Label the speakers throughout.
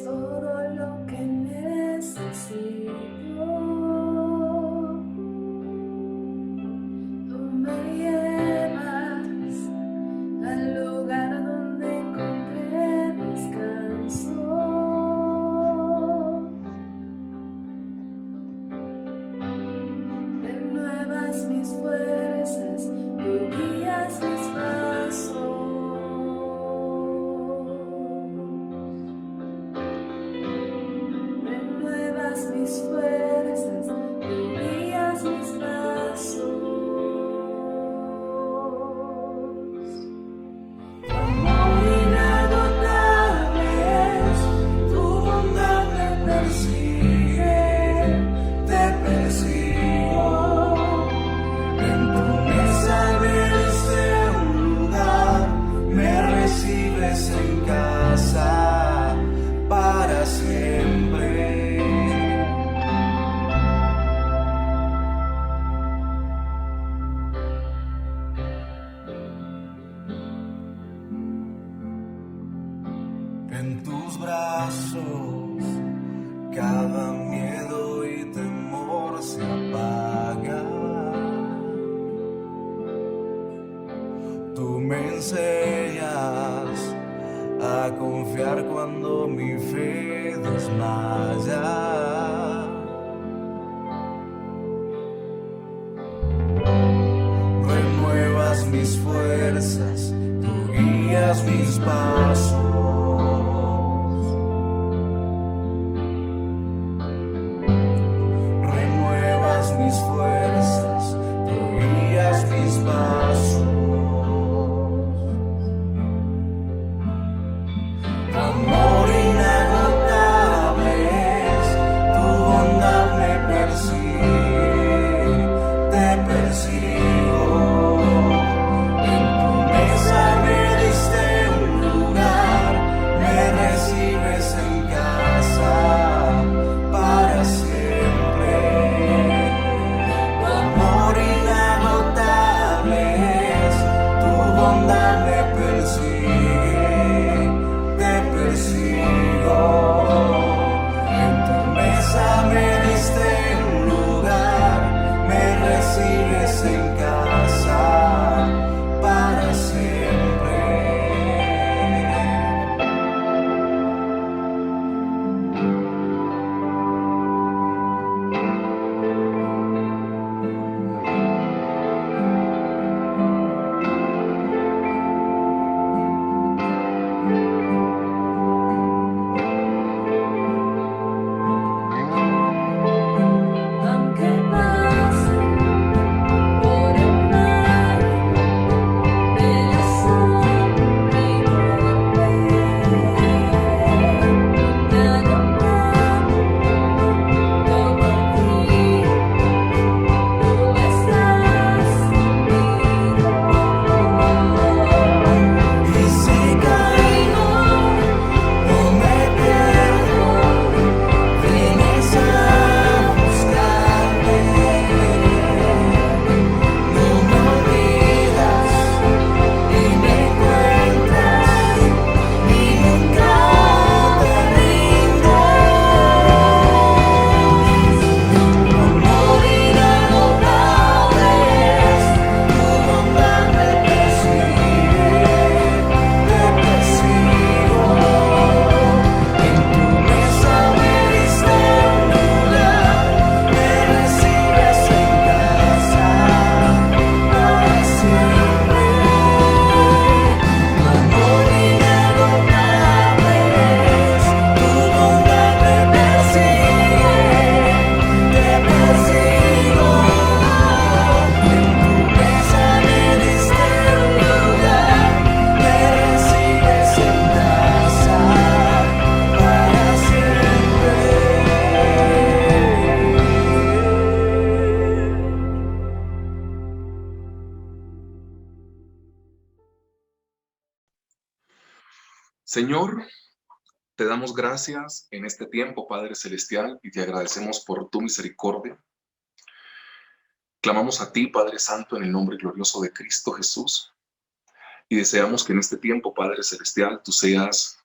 Speaker 1: todo lo que necesito. Tú me llevas al lugar donde encontré descanso. Renuevas mis fuerzas, tú guías mis pasos. Renuevas mis fuerzas, tú guías mis pasos. Tu amor inagotable es, tu bondad me persigue, te persigo. En tu mesa me diste un lugar, me recibes en casa para siempre. En tus brazos cada miedo y temor se apaga. Tú me enseñas a confiar cuando mi fe desmaya. Renuevas mis fuerzas, tú guías mis pasos. Renuevas mis fuerzas, tú guías mis pasos. Tu amor inagotable es, tu bondad me persigue, te persigo. En tu mesa me diste un lugar, me recibes en casa para siempre. Tu amor inagotable es, tu bondad me persigue, te persigo. En tu mesa me diste un lugar, me recibes en casa para siempre. Aunque pase por el mar de la sombra y nada todo aquí, tú estás conmigo. Y si caigo, no me pierdo, vienes a buscarme. No me olvidas y me encuentras y nunca te rindes. Tu amor inagotable es, tu bondad me persigue, te persigo. En tu mesa me diste un lugar, me recibes en casa para siempre. Tu amor inagotable es, tu bondad me persigue, te persigo. En tu mesa me diste un lugar, me recibes en casa para siempre.
Speaker 2: Señor, te damos gracias en este tiempo, Padre Celestial, y te agradecemos por tu misericordia. Clamamos a ti, Padre Santo, en el nombre glorioso de Cristo Jesús, y deseamos que en este tiempo, Padre Celestial, tú seas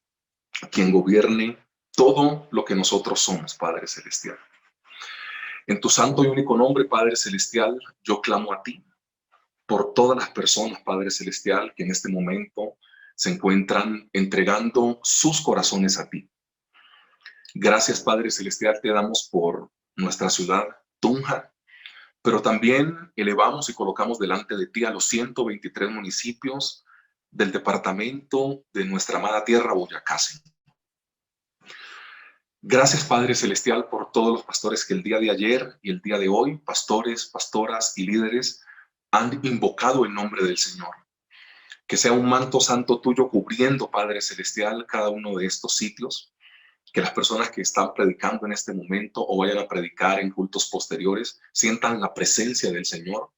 Speaker 2: quien gobierne todo lo que nosotros somos, Padre Celestial. En tu santo y único nombre, Padre Celestial, yo clamo a ti por todas las personas, Padre Celestial, que en este momento se encuentran entregando sus corazones a ti. Gracias, Padre Celestial, te damos por nuestra ciudad, Tunja, pero también elevamos y colocamos delante de ti a los 123 municipios del departamento de nuestra amada tierra, Boyacá. Gracias, Padre Celestial, por todos los pastores que el día de ayer y el día de hoy, pastores, pastoras y líderes, han invocado el nombre del Señor. Que sea un manto santo tuyo cubriendo, Padre Celestial, cada uno de estos sitios. Que las personas que están predicando en este momento o vayan a predicar en cultos posteriores sientan la presencia del Señor.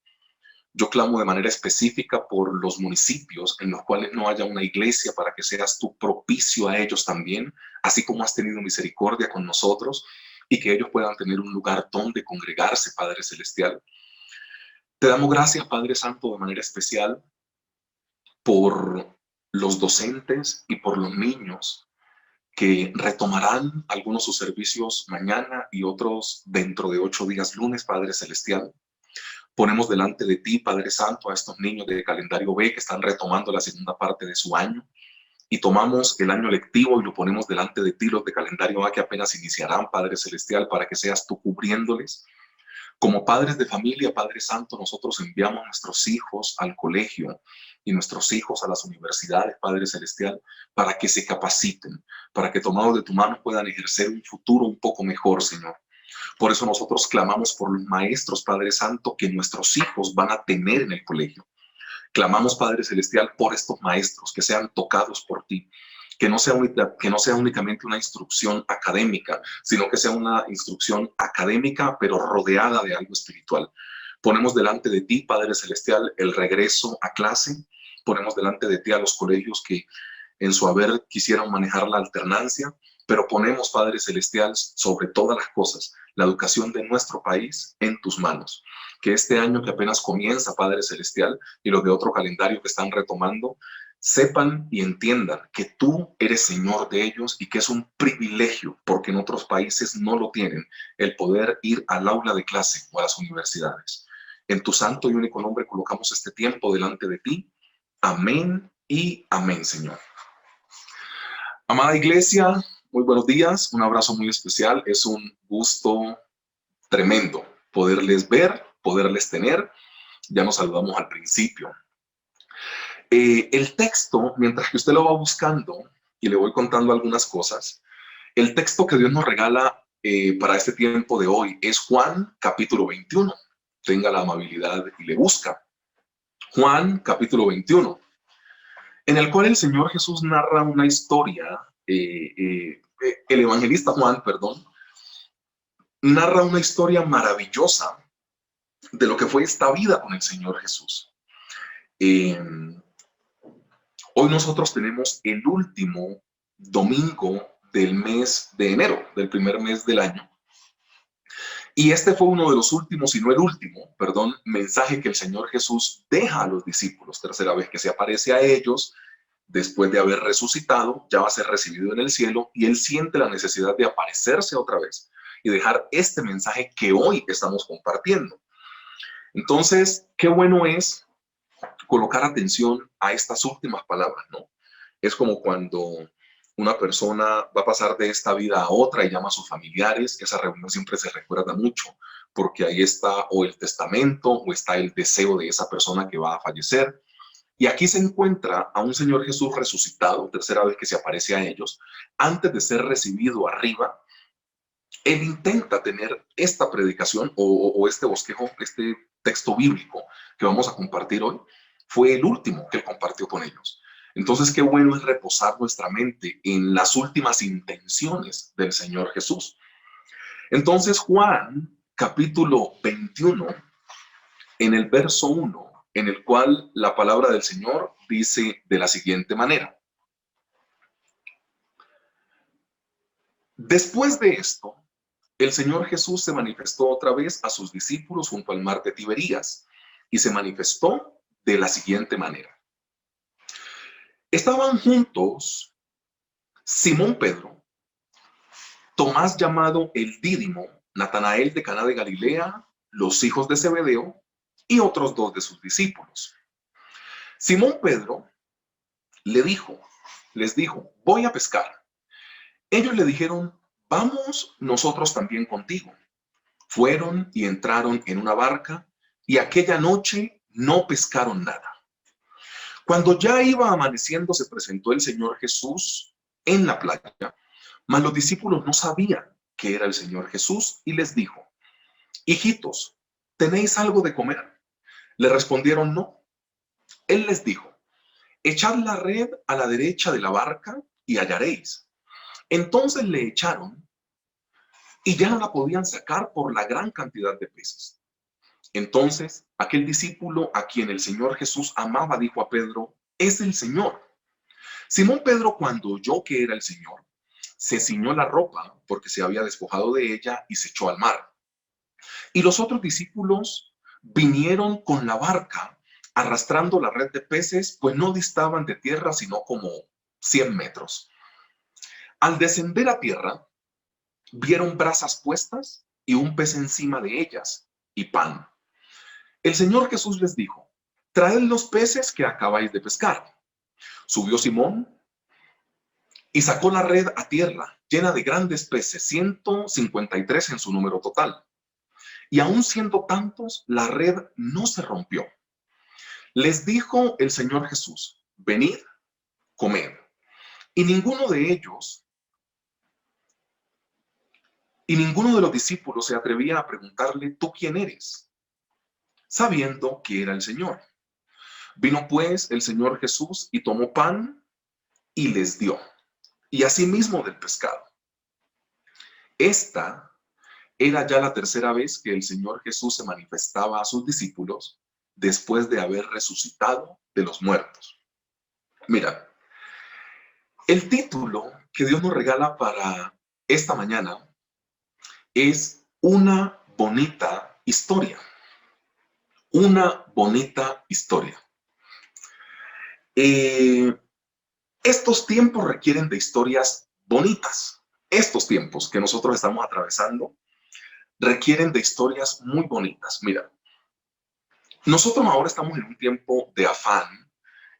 Speaker 2: Yo clamo de manera específica por los municipios en los cuales no haya una iglesia, para que seas tú propicio a ellos también, así como has tenido misericordia con nosotros, y que ellos puedan tener un lugar donde congregarse, Padre Celestial. Te damos gracias, Padre Santo, de manera especial por los docentes y por los niños que retomarán algunos sus servicios mañana y otros dentro de 8 días lunes, Padre Celestial. Ponemos delante de ti, Padre Santo, a estos niños de calendario B que están retomando la segunda parte de su año, y tomamos el año lectivo y lo ponemos delante de ti, los de calendario A que apenas iniciarán, Padre Celestial, para que seas tú cubriéndoles. Como padres de familia, Padre Santo, nosotros enviamos a nuestros hijos al colegio y nuestros hijos a las universidades, Padre Celestial, para que se capaciten, para que tomados de tu mano puedan ejercer un futuro un poco mejor, Señor. Por eso nosotros clamamos por los maestros, Padre Santo, que nuestros hijos van a tener en el colegio. Clamamos, Padre Celestial, por estos maestros, que sean tocados por ti, que no sea únicamente una instrucción académica, sino que sea una instrucción académica, pero rodeada de algo espiritual. Ponemos delante de ti, Padre Celestial, el regreso a clase. Ponemos delante de ti a los colegios que en su haber quisieran manejar la alternancia, pero ponemos, Padre Celestial, sobre todas las cosas, la educación de nuestro país en tus manos. Que este año que apenas comienza, Padre Celestial, y los de otro calendario que están retomando, sepan y entiendan que tú eres Señor de ellos y que es un privilegio, porque en otros países no lo tienen, el poder ir al aula de clase o a las universidades. En tu santo y único nombre colocamos este tiempo delante de ti. Amén y amén, Señor. Amada iglesia, muy buenos días, un abrazo muy especial. Es un gusto tremendo poderles ver, poderles tener. Ya nos saludamos al principio. El texto, mientras que usted lo va buscando y le voy contando algunas cosas, el texto que Dios nos regala para este tiempo de hoy es Juan capítulo 21. Tenga la amabilidad y le busca. Juan capítulo 21, en el cual el Señor Jesús narra una historia, el evangelista Juan, perdón, narra una historia maravillosa de lo que fue esta vida con el Señor Jesús. Hoy nosotros tenemos el último domingo del mes de enero, del primer mes del año. Y este fue uno de los últimos, y no el último, perdón, mensaje que el Señor Jesús deja a los discípulos. Tercera vez que se aparece a ellos, después de haber resucitado, ya va a ser recibido en el cielo, y Él siente la necesidad de aparecerse otra vez y dejar este mensaje que hoy estamos compartiendo. Entonces, qué bueno es colocar atención a estas últimas palabras, ¿no? Es como cuando una persona va a pasar de esta vida a otra y llama a sus familiares. Esa reunión siempre se recuerda mucho, porque ahí está o el testamento o está el deseo de esa persona que va a fallecer. Y aquí se encuentra a un Señor Jesús resucitado, tercera vez que se aparece a ellos. Antes de ser recibido arriba, Él intenta tener esta predicación o este bosquejo, este texto bíblico que vamos a compartir hoy, fue el último que Él compartió con ellos. Entonces, qué bueno es reposar nuestra mente en las últimas intenciones del Señor Jesús. Entonces, Juan, capítulo 21, en el verso 1, en el cual la palabra del Señor dice de la siguiente manera. Después de esto, el Señor Jesús se manifestó otra vez a sus discípulos junto al mar de Tiberías, y se manifestó de la siguiente manera. Estaban juntos Simón Pedro, Tomás llamado el Dídimo, Natanael de Caná de Galilea, los hijos de Zebedeo y otros dos de sus discípulos. Simón Pedro les dijo, voy a pescar. Ellos le dijeron, vamos nosotros también contigo. Fueron y entraron en una barca y aquella noche no pescaron nada. Cuando ya iba amaneciendo se presentó el Señor Jesús en la playa, mas los discípulos no sabían que era el Señor Jesús y les dijo, hijitos, ¿tenéis algo de comer? Le respondieron no. Él les dijo, echad la red a la derecha de la barca y hallaréis. Entonces le echaron y ya no la podían sacar por la gran cantidad de peces. Entonces aquel discípulo a quien el Señor Jesús amaba dijo a Pedro, es el Señor. Simón Pedro, cuando oyó que era el Señor, se ciñó la ropa porque se había despojado de ella y se echó al mar. Y los otros discípulos vinieron con la barca arrastrando la red de peces, pues no distaban de tierra sino como 100 metros. Al descender a tierra, vieron brasas puestas y un pez encima de ellas y pan. El Señor Jesús les dijo, traed los peces que acabáis de pescar. Subió Simón y sacó la red a tierra, llena de grandes peces, 153 en su número total. Y aun siendo tantos, la red no se rompió. Les dijo el Señor Jesús, venid, comed. Y ninguno de los discípulos se atrevía a preguntarle, ¿tú quién eres? Sabiendo que era el Señor. Vino pues el Señor Jesús y tomó pan y les dio, y asimismo del pescado. Esta era ya la tercera vez que el Señor Jesús se manifestaba a sus discípulos después de haber resucitado de los muertos. Mira, el título que Dios nos regala para esta mañana es una bonita historia. Una bonita historia. Estos tiempos requieren de historias bonitas. Estos tiempos que nosotros estamos atravesando requieren de historias muy bonitas. Mira, nosotros ahora estamos en un tiempo de afán,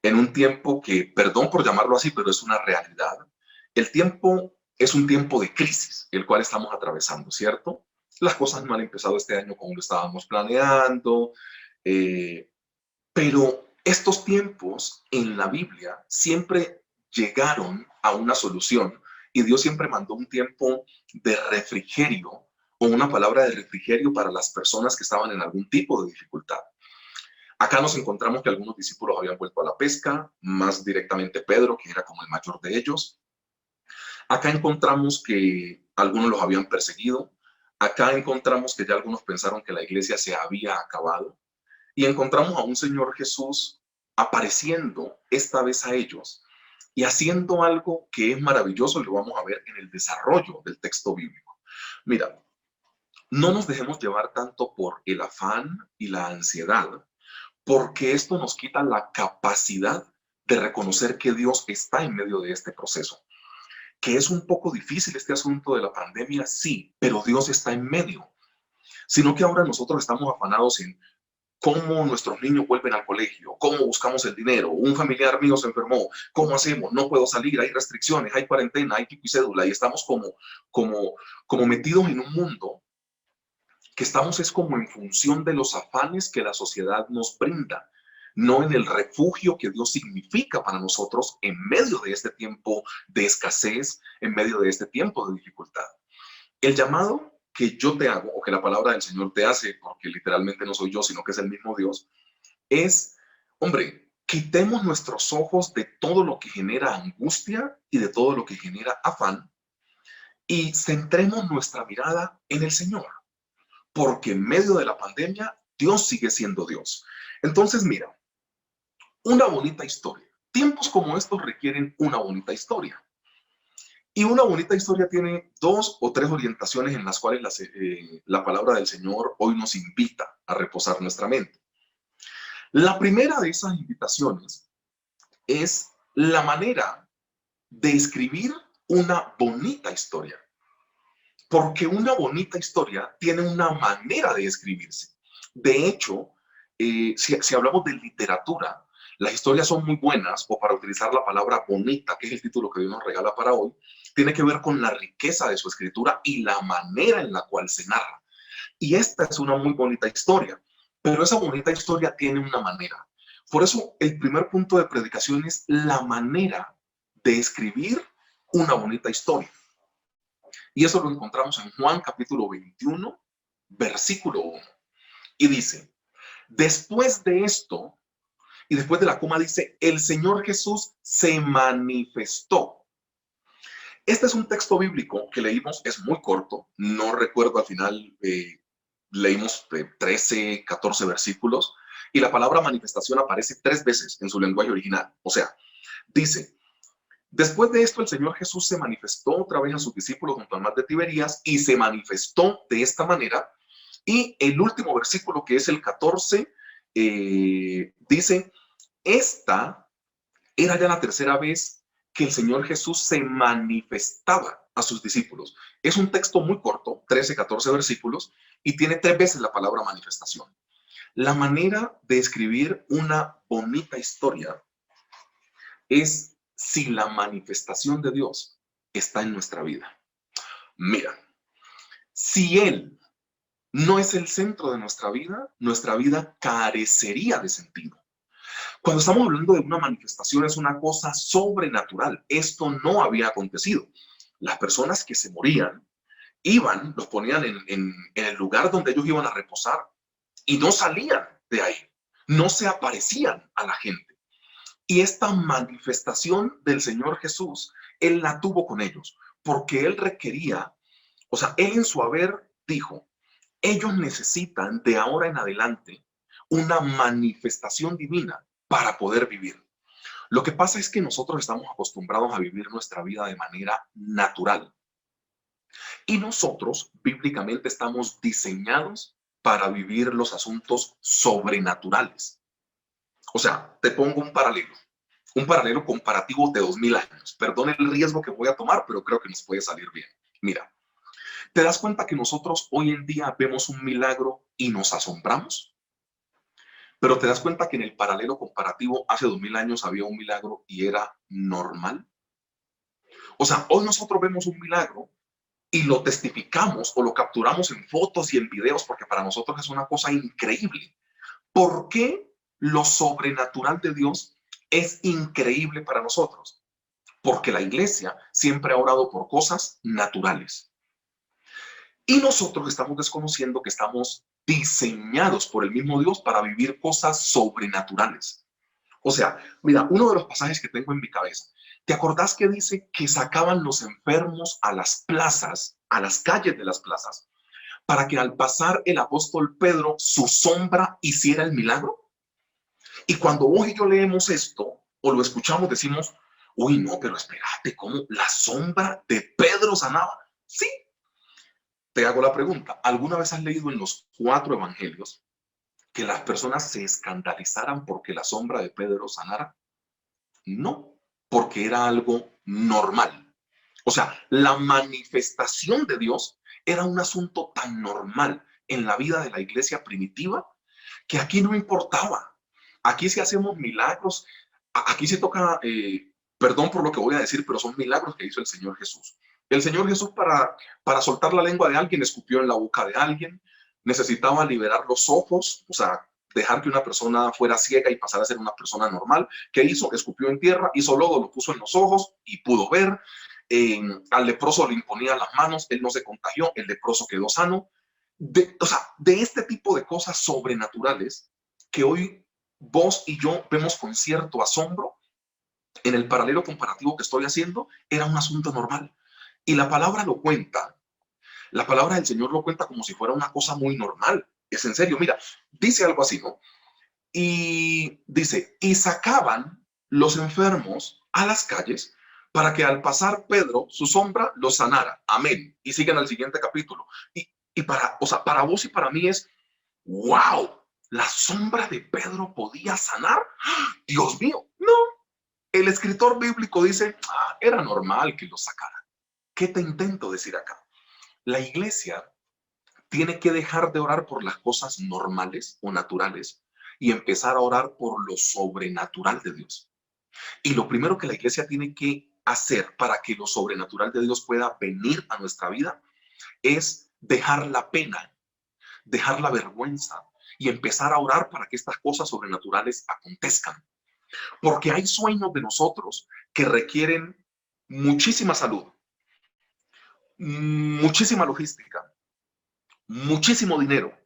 Speaker 2: en un tiempo que, perdón por llamarlo así, pero es una realidad. El tiempo es un tiempo de crisis, el cual estamos atravesando, ¿cierto? Las cosas no han empezado este año como lo estábamos planeando, pero estos tiempos en la Biblia siempre llegaron a una solución y Dios siempre mandó un tiempo de refrigerio o una palabra de refrigerio para las personas que estaban en algún tipo de dificultad. Acá nos encontramos que algunos discípulos habían vuelto a la pesca, más directamente Pedro, que era como el mayor de ellos. Acá encontramos que algunos los habían perseguido. Acá encontramos que ya algunos pensaron que la iglesia se había acabado. Y encontramos a un Señor Jesús apareciendo esta vez a ellos y haciendo algo que es maravilloso y lo vamos a ver en el desarrollo del texto bíblico. Mira, no nos dejemos llevar tanto por el afán y la ansiedad, porque esto nos quita la capacidad de reconocer que Dios está en medio de este proceso. Que es un poco difícil este asunto de la pandemia, sí, pero Dios está en medio. Sino que ahora nosotros estamos afanados en cómo nuestros niños vuelven al colegio, cómo buscamos el dinero, un familiar mío se enfermó, cómo hacemos, no puedo salir, hay restricciones, hay cuarentena, hay pico y cédula, y estamos como metidos en un mundo que estamos es como en función de los afanes que la sociedad nos brinda, no en el refugio que Dios significa para nosotros en medio de este tiempo de escasez, en medio de este tiempo de dificultad. El llamado que yo te hago, o que la palabra del Señor te hace, porque literalmente no soy yo, sino que es el mismo Dios, es, hombre, quitemos nuestros ojos de todo lo que genera angustia y de todo lo que genera afán y centremos nuestra mirada en el Señor, porque en medio de la pandemia, Dios sigue siendo Dios. Entonces, mira, una bonita historia. Tiempos como estos requieren una bonita historia. Y una bonita historia tiene 2 o 3 orientaciones en las cuales la palabra del Señor hoy nos invita a reposar nuestra mente. La primera de esas invitaciones es la manera de escribir una bonita historia. Porque una bonita historia tiene una manera de escribirse. De hecho, si hablamos de literatura, las historias son muy buenas, o para utilizar la palabra bonita, que es el título que Dios nos regala para hoy, tiene que ver con la riqueza de su escritura y la manera en la cual se narra. Y esta es una muy bonita historia, pero esa bonita historia tiene una manera. Por eso el primer punto de predicación es la manera de escribir una bonita historia. Y eso lo encontramos en Juan capítulo 21, versículo 1. Y dice, después de esto, y después de la coma dice, el Señor Jesús se manifestó. Este es un texto bíblico que leímos, es muy corto, no recuerdo al final, leímos 13, 14 versículos, y la palabra manifestación aparece 3 veces en su lenguaje original. O sea, dice, después de esto el Señor Jesús se manifestó otra vez a sus discípulos junto al mar de Tiberías y se manifestó de esta manera. Y el último versículo, que es el 14, dice, esta era ya la tercera vez que el Señor Jesús se manifestaba a sus discípulos. Es un texto muy corto, 13, 14 versículos, y tiene 3 veces la palabra manifestación. La manera de escribir una bonita historia es si la manifestación de Dios está en nuestra vida. Mira, si Él no es el centro de nuestra vida carecería de sentido. Cuando estamos hablando de una manifestación, es una cosa sobrenatural. Esto no había acontecido. Las personas que se morían iban, los ponían en el lugar donde ellos iban a reposar y no salían de ahí, no se aparecían a la gente. Y esta manifestación del Señor Jesús, Él la tuvo con ellos, porque Él requería, o sea, Él en su haber dijo, ellos necesitan de ahora en adelante una manifestación divina para poder vivir. Lo que pasa es que nosotros estamos acostumbrados a vivir nuestra vida de manera natural. Y nosotros, bíblicamente, estamos diseñados para vivir los asuntos sobrenaturales. O sea, te pongo un paralelo comparativo de 2000 años. Perdón el riesgo que voy a tomar, pero creo que nos puede salir bien. Mira, ¿te das cuenta que nosotros hoy en día vemos un milagro y nos asombramos? Pero te das cuenta que en el paralelo comparativo hace 2000 años había un milagro y era normal. O sea, hoy nosotros vemos un milagro y lo testificamos o lo capturamos en fotos y en videos porque para nosotros es una cosa increíble. ¿Por qué lo sobrenatural de Dios es increíble para nosotros? Porque la iglesia siempre ha orado por cosas naturales. Y nosotros estamos desconociendo que estamos diseñados por el mismo Dios para vivir cosas sobrenaturales. O sea, mira, uno de los pasajes que tengo en mi cabeza, ¿te acordás que dice que sacaban los enfermos a las plazas, a las calles de las plazas, para que al pasar el apóstol Pedro, su sombra hiciera el milagro? Y cuando vos y yo leemos esto, o lo escuchamos, decimos, uy, no, pero espérate, ¿cómo la sombra de Pedro sanaba? Sí. Te hago la pregunta, ¿alguna vez has leído en los 4 evangelios que las personas se escandalizaran porque la sombra de Pedro sanara? No, porque era algo normal. O sea, la manifestación de Dios era un asunto tan normal en la vida de la iglesia primitiva que aquí no importaba. Aquí sí hacemos milagros, aquí se toca, perdón por lo que voy a decir, pero son milagros que hizo el Señor Jesús. El Señor Jesús para soltar la lengua de alguien escupió en la boca de alguien, necesitaba liberar los ojos, o sea, dejar que una persona fuera ciega y pasara a ser una persona normal. ¿Qué hizo? Escupió en tierra, hizo lodo, lo puso en los ojos y pudo ver. Al leproso le imponía las manos, él no se contagió, el leproso quedó sano. O sea, de este tipo de cosas sobrenaturales que hoy vos y yo vemos con cierto asombro, en el paralelo comparativo que estoy haciendo, era un asunto normal. Y la palabra lo cuenta, la palabra del Señor lo cuenta como si fuera una cosa muy normal. Es en serio, mira, dice algo así, ¿no? Y dice, y sacaban los enfermos a las calles para que al pasar Pedro, su sombra los sanara. Amén. Y siguen al siguiente capítulo. Y para, o sea, para vos y para mí es, wow, la sombra de Pedro podía sanar. Dios mío, no. El escritor bíblico dice, era normal que los sacara. ¿Qué te intento decir acá? la iglesia tiene que dejar de orar por las cosas normales o naturales y empezar a orar por lo sobrenatural de Dios. Y lo primero que la iglesia tiene que hacer para que lo sobrenatural de Dios pueda venir a nuestra vida es dejar la pena, dejar la vergüenza y empezar a orar para que estas cosas sobrenaturales acontezcan. Porque hay sueños de nosotros que requieren muchísima salud, muchísima logística, muchísimo dinero.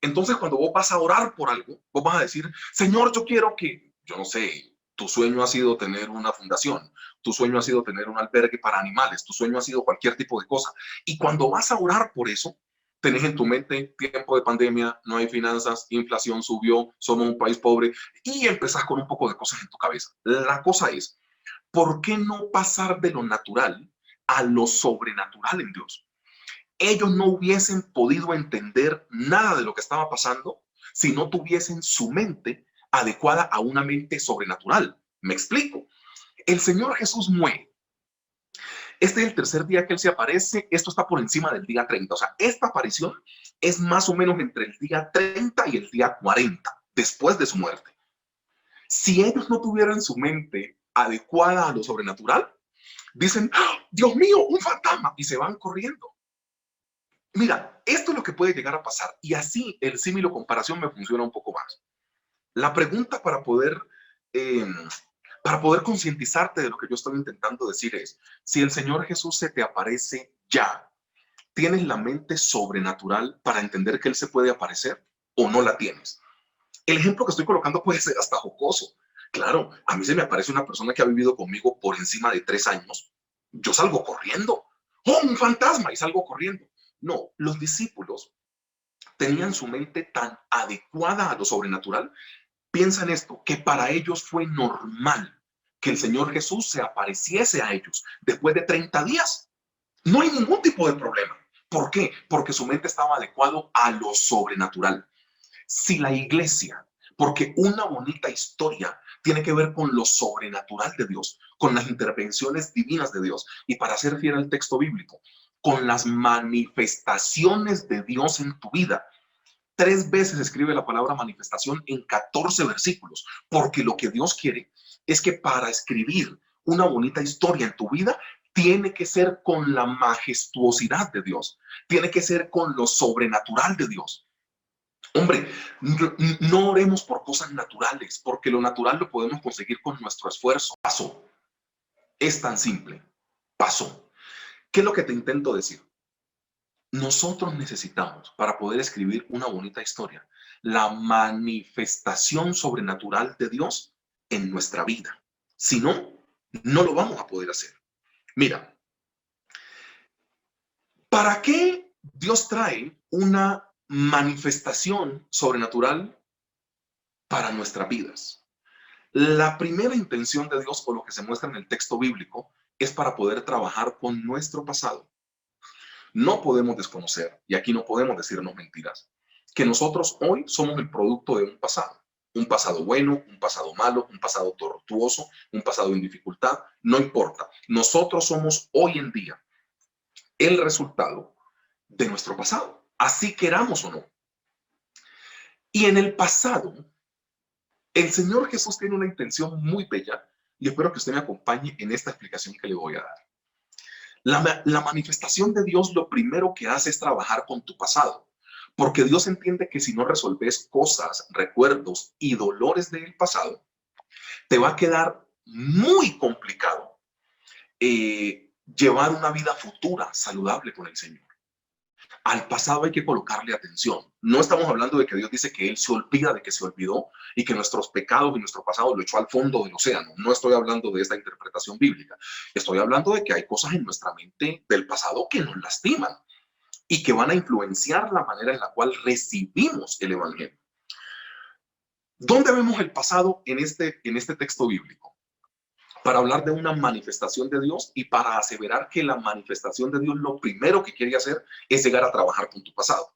Speaker 2: Entonces, cuando vos vas a orar por algo, vos vas a decir, Señor, yo quiero que, yo no sé, tu sueño ha sido tener una fundación, tu sueño ha sido tener un albergue para animales, tu sueño ha sido cualquier tipo de cosa. Y cuando vas a orar por eso, tenés en tu mente tiempo de pandemia, no hay finanzas, inflación subió, somos un país pobre y empezás con un poco de cosas en tu cabeza. La cosa es, ¿por qué no pasar de lo natural a lo sobrenatural en Dios? Ellos no hubiesen podido entender nada de lo que estaba pasando si no tuviesen su mente adecuada a una mente sobrenatural. Me explico. El Señor Jesús muere. Este es el tercer día que Él se aparece. Esto está por encima del día 30. O sea, esta aparición es más o menos entre el día 30 y el día 40, después de su muerte. Si ellos no tuvieran su mente adecuada a lo sobrenatural, dicen, ¡oh, Dios mío, un fantasma! Y se van corriendo. Mira, esto es lo que puede llegar a pasar y así el símil o comparación me funciona un poco más. La pregunta eh, para poder concientizarte de lo que yo estoy intentando decir es, si el Señor Jesús se te aparece ya, ¿tienes la mente sobrenatural para entender que Él se puede aparecer o no la tienes? El ejemplo que estoy colocando puede ser hasta jocoso. Claro, a mí se me aparece una persona que ha vivido conmigo por encima de 3 años. Yo salgo corriendo. ¡Oh, un fantasma! Y salgo corriendo. No, los discípulos tenían su mente tan adecuada a lo sobrenatural. Piensa en esto, que para ellos fue normal que el Señor Jesús se apareciese a ellos después de 30 días. No hay ningún tipo de problema. ¿Por qué? Porque su mente estaba adecuado a lo sobrenatural. Si la iglesia, porque una bonita historia tiene que ver con lo sobrenatural de Dios, con las intervenciones divinas de Dios, y para ser fiel al texto bíblico, con las manifestaciones de Dios en tu vida. 3 veces escribe la palabra manifestación en 14 versículos, porque lo que Dios quiere es que para escribir una bonita historia en tu vida, tiene que ser con la majestuosidad de Dios, tiene que ser con lo sobrenatural de Dios. Hombre, no oremos por cosas naturales, porque lo natural lo podemos conseguir con nuestro esfuerzo. Paso. Es tan simple. Paso. ¿Qué es lo que te intento decir? Nosotros necesitamos, para poder escribir una bonita historia, la manifestación sobrenatural de Dios en nuestra vida. Si no, no lo vamos a poder hacer. Mira, ¿para qué Dios trae una manifestación sobrenatural para nuestras vidas? La primera intención de Dios, o lo que se muestra en el texto bíblico, es para poder trabajar con nuestro pasado. No podemos desconocer, y aquí no podemos decirnos mentiras, que nosotros hoy somos el producto de un pasado bueno, un pasado malo, un pasado tortuoso, un pasado en dificultad, no importa. Nosotros somos hoy en día el resultado de nuestro pasado, así queramos o no. Y en el pasado, el Señor Jesús tiene una intención muy bella y espero que usted me acompañe en esta explicación que le voy a dar. La manifestación de Dios lo primero que hace es trabajar con tu pasado, porque Dios entiende que si no resolves cosas, recuerdos y dolores del pasado, te va a quedar muy complicado llevar una vida futura saludable con el Señor. Al pasado hay que colocarle atención. No estamos hablando de que Dios dice que Él se olvida de que se olvidó y que nuestros pecados y nuestro pasado lo echó al fondo del océano. No estoy hablando de esta interpretación bíblica. Estoy hablando de que hay cosas en nuestra mente del pasado que nos lastiman y que van a influenciar la manera en la cual recibimos el Evangelio. ¿Dónde vemos el pasado en este texto bíblico? Para hablar de una manifestación de Dios y para aseverar que la manifestación de Dios lo primero que quiere hacer es llegar a trabajar con tu pasado.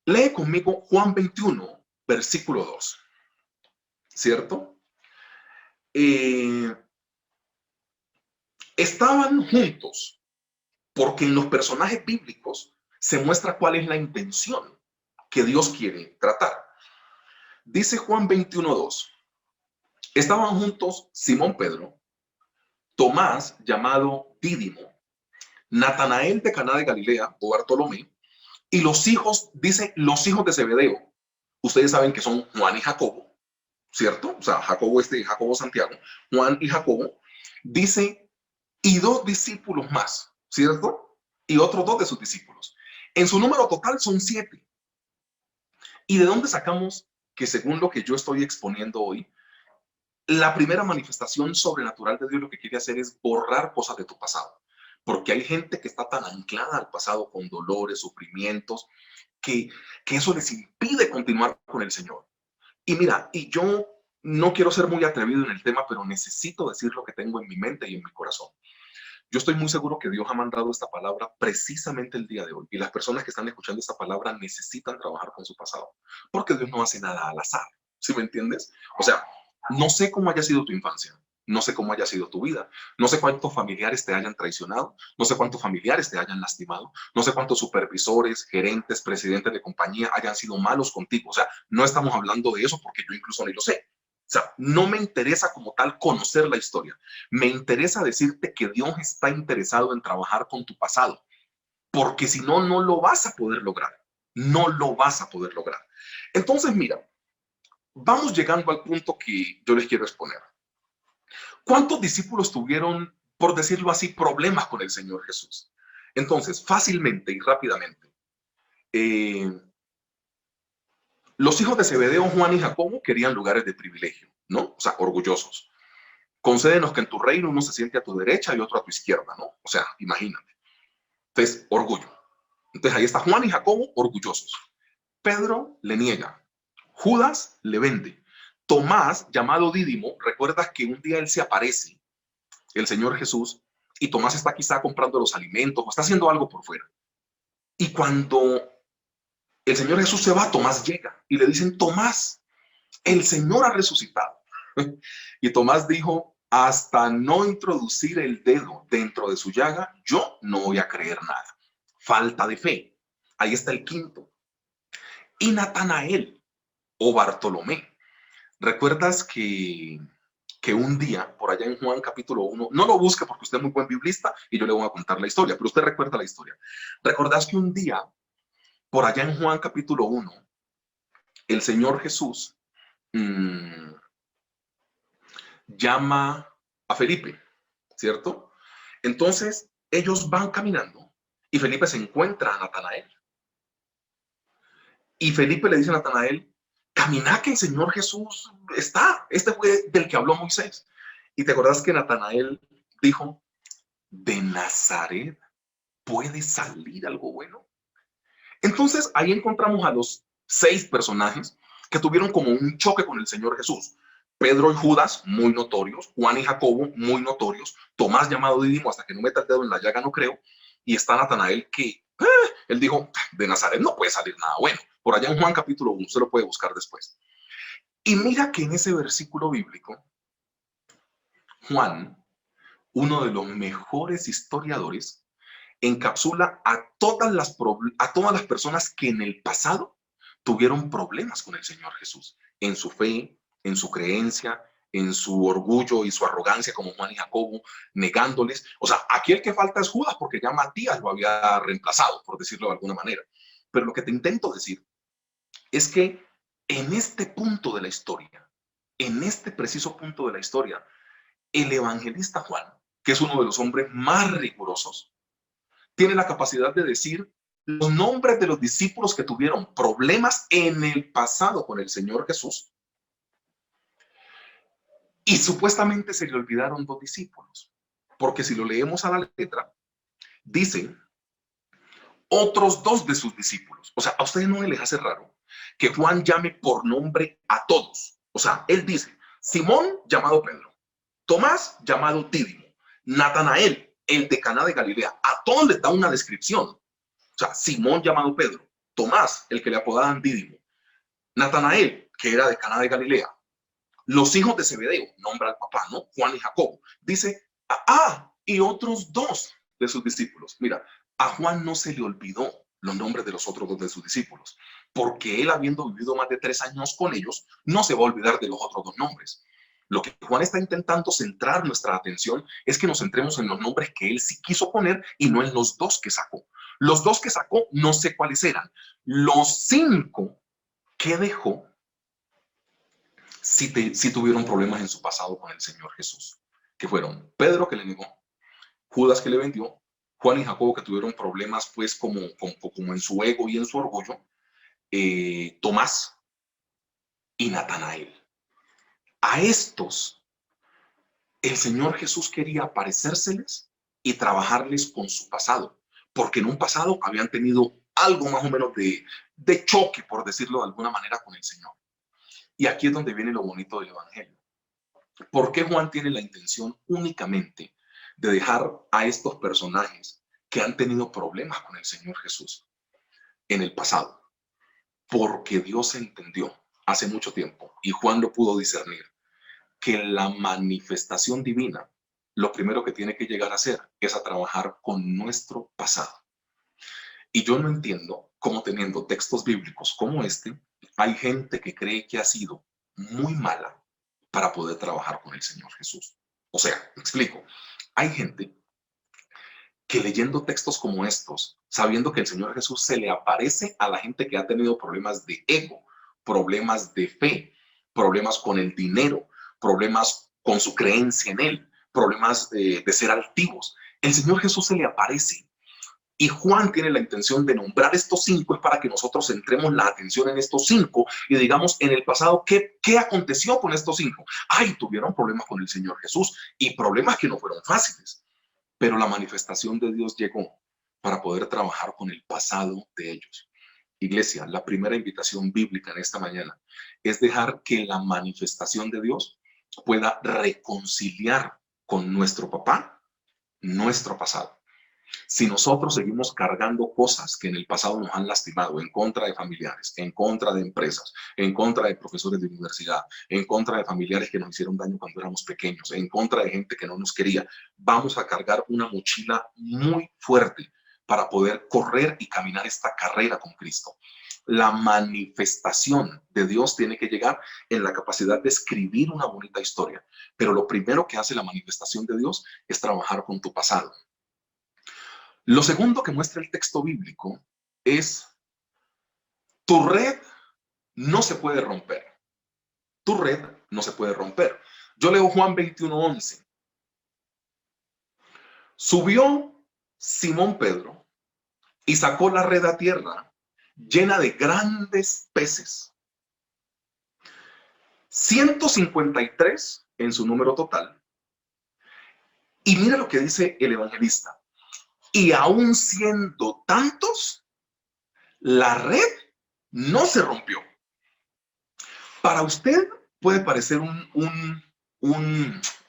Speaker 2: Lee conmigo Juan 21, versículo 2, ¿cierto? Estaban juntos porque en los personajes bíblicos se muestra cuál es la intención que Dios quiere tratar. Dice Juan 21:2, estaban juntos Simón Pedro, Tomás, llamado Dídimo, Natanael de Caná de Galilea, o Bartolomé, y los hijos, dice, los hijos de Zebedeo. Ustedes saben que son Juan y Jacobo, ¿cierto? O sea, Jacobo Santiago, Juan y Jacobo. Dice, y dos discípulos más, ¿cierto? Y otros dos de sus discípulos. En su número total son 7. ¿Y de dónde sacamos que, según lo que yo estoy exponiendo hoy, la primera manifestación sobrenatural de Dios lo que quiere hacer es borrar cosas de tu pasado? Porque hay gente que está tan anclada al pasado con dolores, sufrimientos, que eso les impide continuar con el Señor. Y mira, y yo no quiero ser muy atrevido en el tema, pero necesito decir lo que tengo en mi mente y en mi corazón. Yo estoy muy seguro que Dios ha mandado esta palabra precisamente el día de hoy. Y las personas que están escuchando esta palabra necesitan trabajar con su pasado. Porque Dios no hace nada al azar. ¿Sí me entiendes? O sea, no sé cómo haya sido tu infancia. No sé cómo haya sido tu vida. No sé cuántos familiares te hayan traicionado. No sé cuántos familiares te hayan lastimado. No sé cuántos supervisores, gerentes, presidentes de compañía hayan sido malos contigo. O sea, no estamos hablando de eso porque yo incluso ni lo sé. O sea, no me interesa como tal conocer la historia. Me interesa decirte que Dios está interesado en trabajar con tu pasado, porque si no, no lo vas a poder lograr. No lo vas a poder lograr. Entonces, mira, vamos llegando al punto que yo les quiero exponer. ¿Cuántos discípulos tuvieron, por decirlo así, problemas con el Señor Jesús? Entonces, fácilmente y rápidamente, los hijos de Zebedeo, Juan y Jacobo, querían lugares de privilegio, ¿no? O sea, orgullosos. Concédenos que en tu reino uno se siente a tu derecha y otro a tu izquierda, ¿no? O sea, imagínate. Entonces, orgullo. Entonces, ahí está Juan y Jacobo, orgullosos. Pedro le niega. Judas le vende. Tomás, llamado Dídimo, recuerdas que un día él se aparece, el Señor Jesús, y Tomás está quizá comprando los alimentos o está haciendo algo por fuera. Y cuando el Señor Jesús se va, Tomás llega y le dicen, Tomás, el Señor ha resucitado. Y Tomás dijo, hasta no introducir el dedo dentro de su llaga, yo no voy a creer nada. Falta de fe. Ahí está el quinto. Y Natanael o Bartolomé. ¿Recuerdas que un día, por allá en Juan capítulo 1, no lo busque porque usted es muy buen biblista y yo le voy a contar la historia, pero usted recuerda la historia. ¿Recordás que un día, por allá en Juan capítulo 1, el Señor Jesús llama a Felipe, ¿cierto? Entonces, ellos van caminando y Felipe se encuentra a Natanael. Y Felipe le dice a Natanael, camina que el Señor Jesús está. Este fue del que habló Moisés. Y te acordás que Natanael dijo, ¿de Nazaret puede salir algo bueno? Entonces, ahí encontramos a los 6 personajes que tuvieron como un choque con el Señor Jesús. Pedro y Judas, muy notorios. Juan y Jacobo, muy notorios. Tomás, llamado Dídimo, hasta que no meta el dedo en la llaga no creo. Y está Natanael que, él dijo, de Nazaret no puede salir nada bueno. Por allá en Juan capítulo 1, se lo puede buscar después. Y mira que en ese versículo bíblico, Juan, uno de los mejores historiadores, encapsula a todas las personas que en el pasado tuvieron problemas con el Señor Jesús, en su fe, en su creencia, en su orgullo y su arrogancia como Juan y Jacobo, negándoles. O sea, aquí el que falta es Judas porque ya Matías lo había reemplazado, por decirlo de alguna manera. Pero lo que te intento decir es que en este punto de la historia, en este preciso punto de la historia, el evangelista Juan, que es uno de los hombres más rigurosos, tiene la capacidad de decir los nombres de los discípulos que tuvieron problemas en el pasado con el Señor Jesús. Y supuestamente se le olvidaron 2 discípulos, porque si lo leemos a la letra, dice otros 2 de sus discípulos. O sea, a ustedes no les hace raro que Juan llame por nombre a todos. O sea, él dice, Simón, llamado Pedro, Tomás, llamado Dídimo, Natanael, el de Caná de Galilea. A todos les da una descripción. O sea, Simón, llamado Pedro, Tomás, el que le apodaban Dídimo, Natanael, que era de Caná de Galilea, los hijos de Zebedeo, nombra al papá, ¿no? Juan y Jacobo. Dice, y otros 2 de sus discípulos. Mira, a Juan no se le olvidó los nombres de los otros dos de sus discípulos, porque él, habiendo vivido más de 3 años con ellos, no se va a olvidar de los otros dos nombres. Lo que Juan está intentando centrar nuestra atención es que nos centremos en los nombres que él sí quiso poner y no en los dos que sacó. Los dos que sacó, no sé cuáles eran. Los 5 que dejó, sí tuvieron problemas en su pasado con el Señor Jesús, que fueron Pedro, que le negó; Judas, que le vendió; Juan y Jacobo, que tuvieron problemas pues como en su ego y en su orgullo; Tomás y Natanael. A estos el Señor Jesús quería aparecérseles y trabajarles con su pasado, porque en un pasado habían tenido algo más o menos de choque, por decirlo de alguna manera, con el Señor. Y aquí es donde viene lo bonito del Evangelio. ¿Por qué Juan tiene la intención únicamente de dejar a estos personajes que han tenido problemas con el Señor Jesús en el pasado? Porque Dios entendió hace mucho tiempo, y Juan lo pudo discernir, que la manifestación divina, lo primero que tiene que llegar a hacer es a trabajar con nuestro pasado. Y yo no entiendo cómo, teniendo textos bíblicos como este, hay gente que cree que ha sido muy mala para poder trabajar con el Señor Jesús. O sea, me explico. Hay gente que, leyendo textos como estos, sabiendo que el Señor Jesús se le aparece a la gente que ha tenido problemas de ego, problemas de fe, problemas con el dinero, problemas con su creencia en Él, problemas de ser altivos. El Señor Jesús se le aparece. Y Juan tiene la intención de nombrar estos 5 es para que nosotros centremos la atención en estos 5 y digamos en el pasado qué aconteció con estos 5. Ay, tuvieron problemas con el Señor Jesús y problemas que no fueron fáciles, pero la manifestación de Dios llegó para poder trabajar con el pasado de ellos. Iglesia, la primera invitación bíblica en esta mañana es dejar que la manifestación de Dios pueda reconciliar con nuestro papá nuestro pasado. Si nosotros seguimos cargando cosas que en el pasado nos han lastimado, en contra de familiares, en contra de empresas, en contra de profesores de universidad, en contra de familiares que nos hicieron daño cuando éramos pequeños, en contra de gente que no nos quería, vamos a cargar una mochila muy fuerte para poder correr y caminar esta carrera con Cristo. La manifestación de Dios tiene que llegar en la capacidad de escribir una bonita historia, pero lo primero que hace la manifestación de Dios es trabajar con tu pasado. Lo segundo que muestra el texto bíblico es: tu red no se puede romper. Tu red no se puede romper. Yo leo Juan 21:11. Subió Simón Pedro y sacó la red a tierra llena de grandes peces. 153 en su número total. Y mira lo que dice el evangelista: y aún siendo tantos, la red no se rompió. Para usted puede parecer no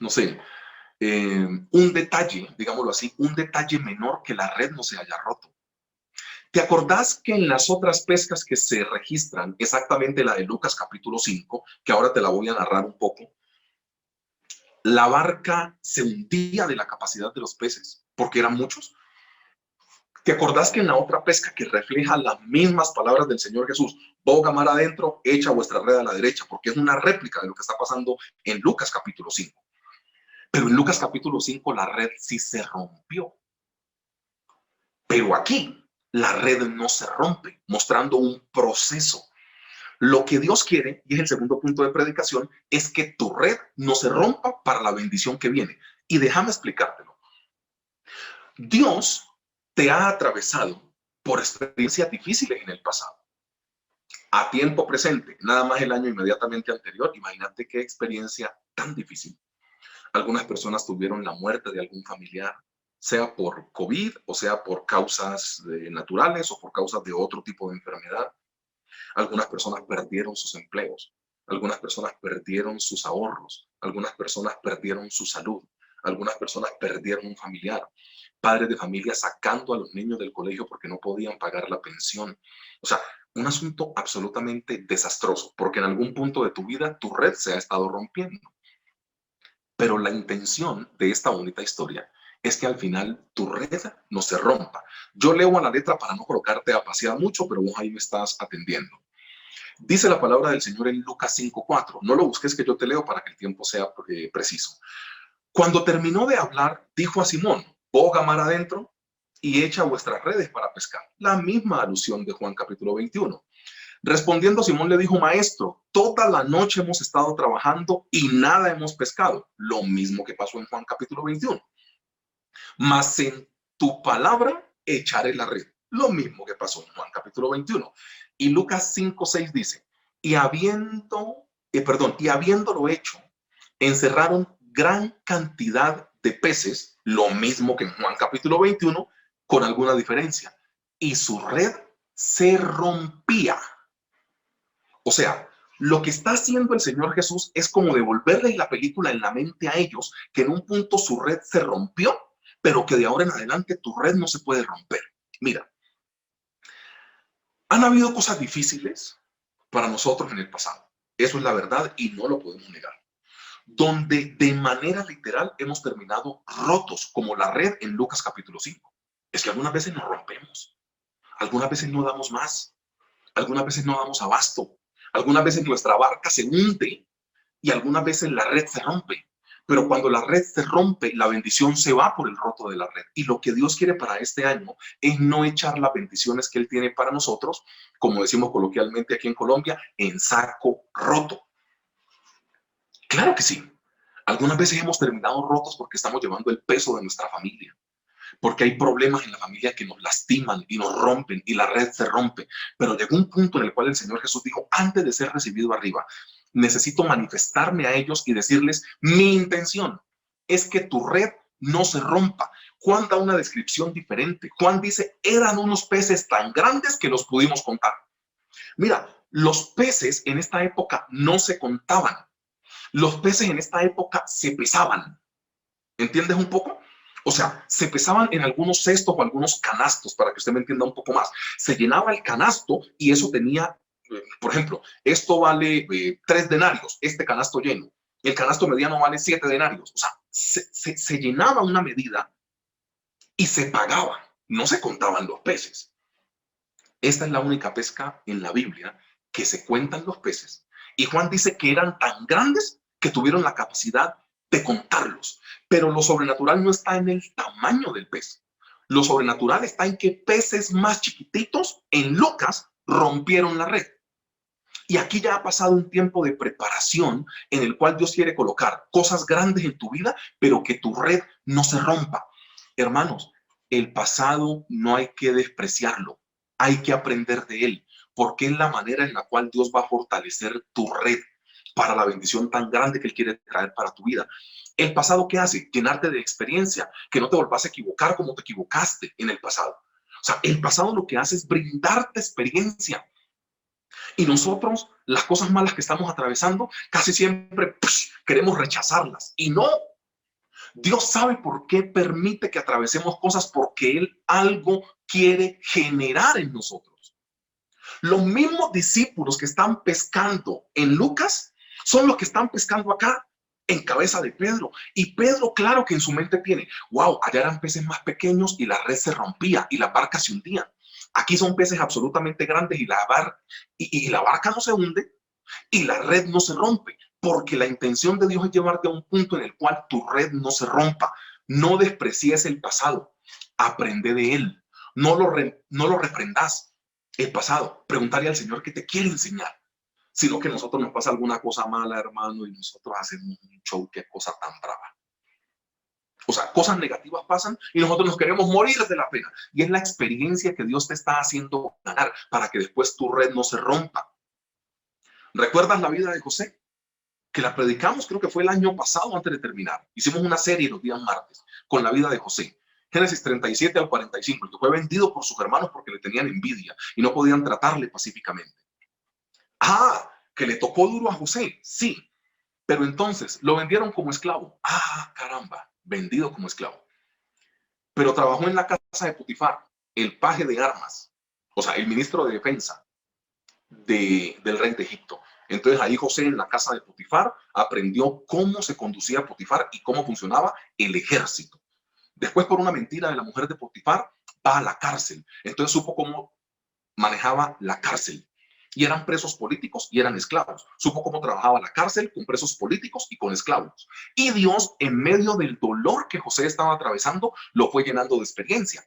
Speaker 2: sé, un detalle, digámoslo así, un detalle menor que la red no se haya roto. ¿Te acordás que en las otras pescas que se registran, exactamente la de Lucas capítulo 5, que ahora te la voy a narrar un poco, la barca se hundía de la capacidad de los peces, porque eran muchos? ¿Te acordás que en la otra pesca que refleja las mismas palabras del Señor Jesús, boga mar adentro, echa vuestra red a la derecha, porque es una réplica de lo que está pasando en Lucas capítulo 5? Pero en Lucas capítulo 5 la red sí se rompió. Pero aquí la red no se rompe, mostrando un proceso. Lo que Dios quiere, y es el segundo punto de predicación, es que tu red no se rompa para la bendición que viene. Y déjame explicártelo. Dios te ha atravesado por experiencias difíciles en el pasado. A tiempo presente, nada más el año inmediatamente anterior, imagínate qué experiencia tan difícil. Algunas personas tuvieron la muerte de algún familiar, sea por COVID o sea por causas naturales o por causas de otro tipo de enfermedad. Algunas personas perdieron sus empleos, algunas personas perdieron sus ahorros, algunas personas perdieron su salud, algunas personas perdieron un familiar. Padres de familia sacando a los niños del colegio porque no podían pagar la pensión. O sea, un asunto absolutamente desastroso, porque en algún punto de tu vida tu red se ha estado rompiendo. Pero la intención de esta bonita historia es que al final tu red no se rompa. Yo leo a la letra para no colocarte a pasear mucho, pero vos ahí me estás atendiendo. Dice la palabra del Señor en Lucas 5:4. No lo busques, que yo te leo para que el tiempo sea preciso. Cuando terminó de hablar, dijo a Simón: boga mar adentro y echa vuestras redes para pescar. La misma alusión de Juan capítulo 21. Respondiendo, Simón le dijo: maestro, toda la noche hemos estado trabajando y nada hemos pescado. Lo mismo que pasó en Juan capítulo 21. Mas en tu palabra echaré la red. Lo mismo que pasó en Juan capítulo 21. Y Lucas 5:6 dice: y habiéndolo hecho, encerraron gran cantidad de peces, lo mismo que en Juan capítulo 21, con alguna diferencia. Y su red se rompía. O sea, lo que está haciendo el Señor Jesús es como devolverle la película en la mente a ellos, que en un punto su red se rompió, pero que de ahora en adelante tu red no se puede romper. Mira, han habido cosas difíciles para nosotros en el pasado. Eso es la verdad y no lo podemos negar. Donde de manera literal hemos terminado rotos, como la red en Lucas capítulo 5. Es que algunas veces nos rompemos, algunas veces no damos más, algunas veces no damos abasto, algunas veces nuestra barca se hunde y algunas veces la red se rompe. Pero cuando la red se rompe, la bendición se va por el roto de la red. Y lo que Dios quiere para este año es no echar las bendiciones que Él tiene para nosotros, como decimos coloquialmente aquí en Colombia, en saco roto. Claro que sí. Algunas veces hemos terminado rotos porque estamos llevando el peso de nuestra familia, porque hay problemas en la familia que nos lastiman y nos rompen y la red se rompe. Pero llegó un punto en el cual el Señor Jesús dijo: antes de ser recibido arriba, necesito manifestarme a ellos y decirles: mi intención es que tu red no se rompa. Juan da una descripción diferente. Juan dice: eran unos peces tan grandes que los pudimos contar. Mira, los peces en esta época no se contaban. Los peces en esta época se pesaban. ¿Entiendes un poco? O sea, se pesaban en algunos cestos o algunos canastos, para que usted me entienda un poco más. Se llenaba el canasto y eso tenía, por ejemplo, esto vale 3 denarios, este canasto lleno. El canasto mediano vale 7 denarios. O sea, se llenaba una medida y se pagaba. No se contaban los peces. Esta es la única pesca en la Biblia que se cuentan los peces. Y Juan dice que eran tan grandes que tuvieron la capacidad de contarlos. Pero lo sobrenatural no está en el tamaño del pez. Lo sobrenatural está en que peces más chiquititos en Lucas rompieron la red. Y aquí ya ha pasado un tiempo de preparación en el cual Dios quiere colocar cosas grandes en tu vida, pero que tu red no se rompa. Hermanos, el pasado no hay que despreciarlo, hay que aprender de él, porque es la manera en la cual Dios va a fortalecer tu red para la bendición tan grande que Él quiere traer para tu vida. ¿El pasado qué hace? Llenarte de experiencia, que no te volvás a equivocar como te equivocaste en el pasado. O sea, el pasado lo que hace es brindarte experiencia. Y nosotros, las cosas malas que estamos atravesando, casi siempre queremos rechazarlas. Y no, Dios sabe por qué permite que atravesemos cosas, porque Él algo quiere generar en nosotros. Los mismos discípulos que están pescando en Lucas son los que están pescando acá en cabeza de Pedro. Y Pedro, claro que en su mente tiene: wow, allá eran peces más pequeños y la red se rompía y las barcas se hundían. Aquí son peces absolutamente grandes y la barca no se hunde y la red no se rompe, porque la intención de Dios es llevarte a un punto en el cual tu red no se rompa. No desprecies el pasado, aprende de él, no lo reprendas el pasado, preguntarle al Señor qué te quiere enseñar. Sino que a nosotros nos pasa alguna cosa mala, hermano, y nosotros hacemos un show, qué cosa tan brava. O sea, cosas negativas pasan y nosotros nos queremos morir de la pena. Y es la experiencia que Dios te está haciendo ganar para que después tu red no se rompa. ¿Recuerdas la vida de José? Que la predicamos, creo que fue el año pasado antes de terminar. Hicimos una serie los días martes con la vida de José. Génesis 37 al 45, el que fue vendido por sus hermanos porque le tenían envidia y no podían tratarle pacíficamente. Ah, que le tocó duro a José, sí, pero entonces lo vendieron como esclavo. Ah, caramba, vendido como esclavo. Pero trabajó en la casa de Potifar, el paje de armas, o sea, el ministro de defensa del rey de Egipto. Entonces ahí José, en la casa de Potifar, aprendió cómo se conducía Potifar y cómo funcionaba el ejército. Después, por una mentira de la mujer de Potifar, va a la cárcel. Entonces supo cómo manejaba la cárcel. Y eran presos políticos y eran esclavos. Supo cómo trabajaba la cárcel con presos políticos y con esclavos. Y Dios, en medio del dolor que José estaba atravesando, lo fue llenando de experiencia.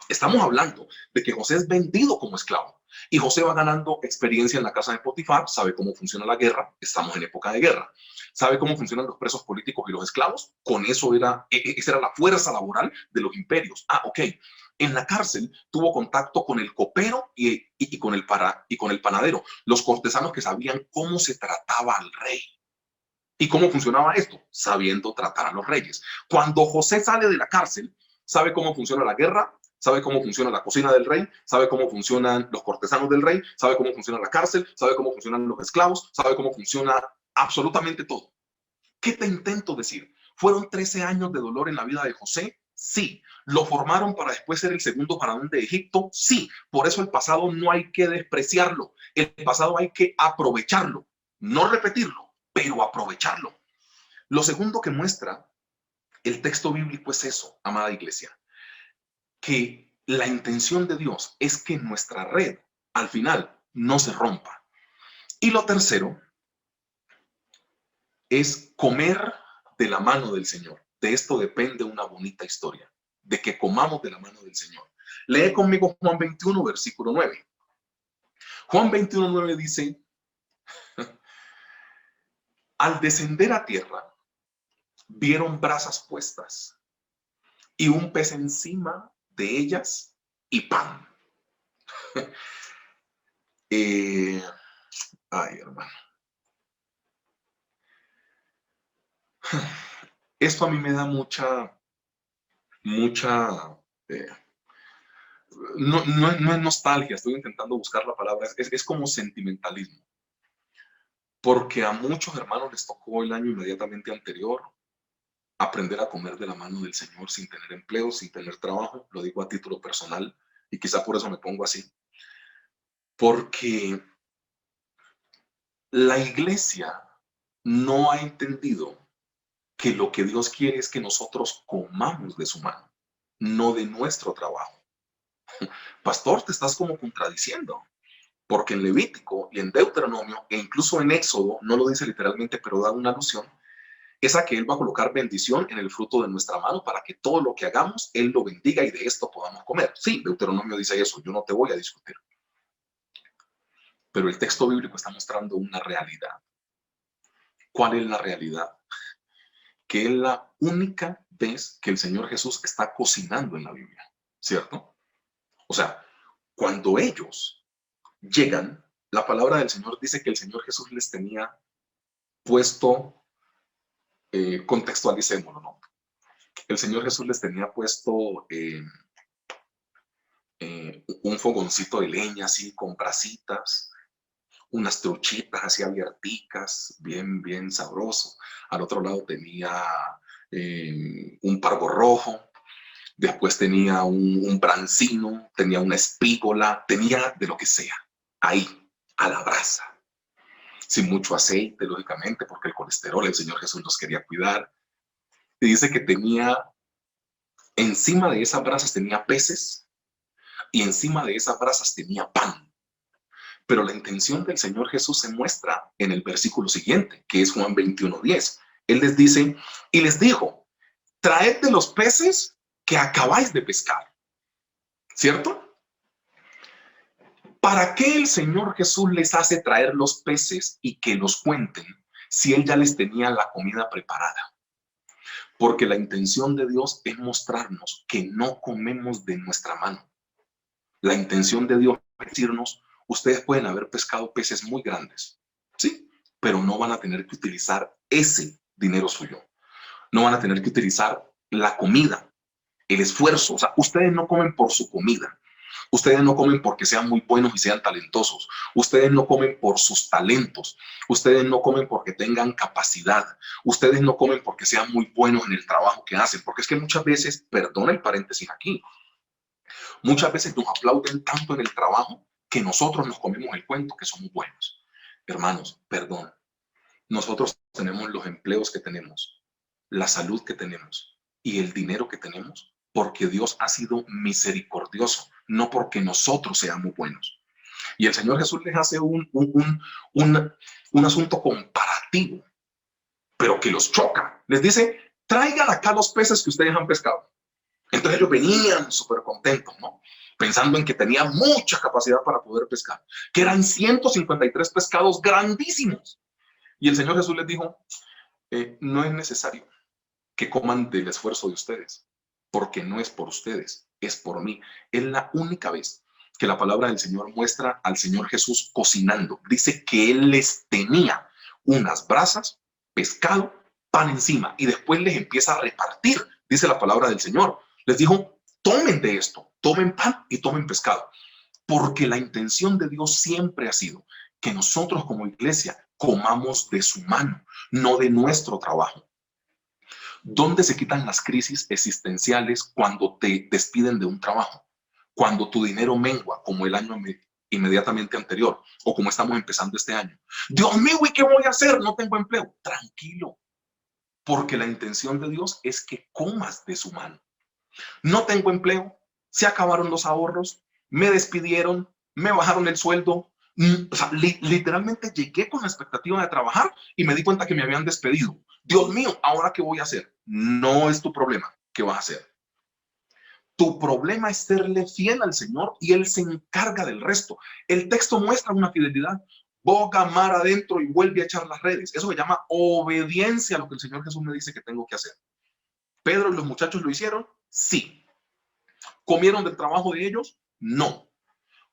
Speaker 2: Estamos hablando de que José es vendido como esclavo y José va ganando experiencia en la casa de Potifar, sabe cómo funciona la guerra, estamos en época de guerra, sabe cómo funcionan los presos políticos y los esclavos, con eso esa era la fuerza laboral de los imperios. Ok. En la cárcel tuvo contacto con el copero y con el panadero, los cortesanos que sabían cómo se trataba al rey. ¿Y cómo funcionaba esto? Sabiendo tratar a los reyes. Cuando José sale de la cárcel, sabe cómo funciona la guerra, sabe cómo funciona la cocina del rey, sabe cómo funcionan los cortesanos del rey, sabe cómo funciona la cárcel, sabe cómo funcionan los esclavos, sabe cómo funciona absolutamente todo. ¿Qué te intento decir? ¿Fueron 13 años de dolor en la vida de José? Sí. ¿Lo formaron para después ser el segundo faraón de Egipto? Sí. Por eso el pasado no hay que despreciarlo. El pasado hay que aprovecharlo. No repetirlo, pero aprovecharlo. Lo segundo que muestra el texto bíblico es eso, amada iglesia, que la intención de Dios es que nuestra red al final no se rompa. Y lo tercero es comer de la mano del Señor. De esto depende una bonita historia, de que comamos de la mano del Señor. Lee conmigo Juan 21, versículo 9. Juan 21, 9 dice, al descender a tierra, vieron brasas puestas y un pez encima de ellas y pan. Ay, hermano. Esto a mí me da mucha, eh, no es nostalgia, estoy intentando buscar la palabra, es como sentimentalismo. Porque a muchos hermanos les tocó el año inmediatamente anterior aprender a comer de la mano del Señor sin tener empleo, sin tener trabajo, lo digo a título personal, y quizá por eso me pongo así. Porque la iglesia no ha entendido que lo que Dios quiere es que nosotros comamos de su mano, no de nuestro trabajo. Pastor, te estás como contradiciendo, porque en Levítico y en Deuteronomio, e incluso en Éxodo, no lo dice literalmente, pero da una alusión, es a que Él va a colocar bendición en el fruto de nuestra mano para que todo lo que hagamos, Él lo bendiga y de esto podamos comer. Sí, Deuteronomio dice eso, yo no te voy a discutir. Pero el texto bíblico está mostrando una realidad. ¿Cuál es la realidad? Que es la única vez que el Señor Jesús está cocinando en la Biblia, ¿cierto? O sea, cuando ellos llegan, la palabra del Señor dice que el Señor Jesús les tenía puesto, contextualicémoslo, ¿no? El Señor Jesús les tenía puesto un fogoncito de leña así con brasitas, unas truchitas así abierticas, bien sabroso. Al otro lado tenía un pargo rojo, después tenía un brancino, tenía una espígola, tenía de lo que sea, ahí, a la brasa. Sin mucho aceite, lógicamente, porque el colesterol, el Señor Jesús los quería cuidar. Y dice que tenía, encima de esas brasas tenía peces y encima de esas brasas tenía pan. Pero la intención del Señor Jesús se muestra en el versículo siguiente, que es Juan 21:10. Él les dice, y les dijo, traed de los peces que acabáis de pescar. ¿Cierto? ¿Para qué el Señor Jesús les hace traer los peces y que los cuenten si Él ya les tenía la comida preparada? Porque la intención de Dios es mostrarnos que no comemos de nuestra mano. La intención de Dios es decirnos, ustedes pueden haber pescado peces muy grandes, ¿sí? Pero no van a tener que utilizar ese dinero suyo. No van a tener que utilizar la comida, el esfuerzo. O sea, ustedes no comen por su comida. Ustedes no comen porque sean muy buenos y sean talentosos. Ustedes no comen por sus talentos. Ustedes no comen porque tengan capacidad. Ustedes no comen porque sean muy buenos en el trabajo que hacen. Porque es que muchas veces, perdona el paréntesis aquí, muchas veces nos aplauden tanto en el trabajo que nosotros nos comemos el cuento que somos buenos. Hermanos, perdón. Nosotros tenemos los empleos que tenemos, la salud que tenemos, y el dinero que tenemos porque Dios ha sido misericordioso, no porque nosotros seamos buenos. Y el Señor Jesús les hace un asunto comparativo, pero que los choca. Les dice, traigan acá los peces que ustedes han pescado. Entonces ellos venían súper contentos, ¿no? Pensando en que tenían mucha capacidad para poder pescar, que eran 153 pescados grandísimos. Y el Señor Jesús les dijo, no es necesario que coman del esfuerzo de ustedes, porque no es por ustedes, es por mí. Es la única vez que la palabra del Señor muestra al Señor Jesús cocinando. Dice que Él les tenía unas brasas, pescado, pan encima, y después les empieza a repartir, dice la palabra del Señor. Les dijo, tomen de esto, tomen pan y tomen pescado, porque la intención de Dios siempre ha sido que nosotros como iglesia comamos de su mano, no de nuestro trabajo. ¿Dónde se quitan las crisis existenciales cuando te despiden de un trabajo? Cuando tu dinero mengua, como el año inmediatamente anterior, o como estamos empezando este año. Dios mío, ¿y qué voy a hacer? No tengo empleo. Tranquilo, porque la intención de Dios es que comas de su mano. No tengo empleo, se acabaron los ahorros, me despidieron, me bajaron el sueldo. O sea, literalmente llegué con la expectativa de trabajar y me di cuenta que me habían despedido. Dios mío, ¿ahora qué voy a hacer? No es tu problema. ¿Qué vas a hacer? Tu problema es serle fiel al Señor y Él se encarga del resto. El texto muestra una fidelidad. Boga mar adentro y vuelve a echar las redes. Eso se llama obediencia a lo que el Señor Jesús me dice que tengo que hacer. ¿Pedro y los muchachos lo hicieron? Sí. ¿Comieron del trabajo de ellos? No.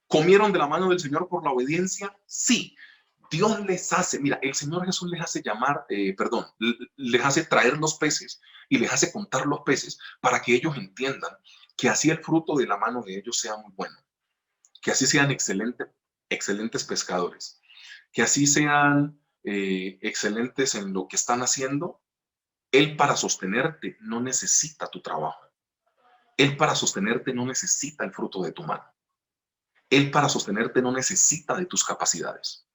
Speaker 2: ¿Comieron de la mano del Señor por la obediencia? Sí. Dios les hace, mira, el Señor Jesús les hace les hace traer los peces y les hace contar los peces para que ellos entiendan que así el fruto de la mano de ellos sea muy bueno, que así sean excelentes pescadores, que así sean excelentes en lo que están haciendo. Él para sostenerte no necesita tu trabajo. Él para sostenerte no necesita el fruto de tu mano. Él para sostenerte no necesita de tus capacidades.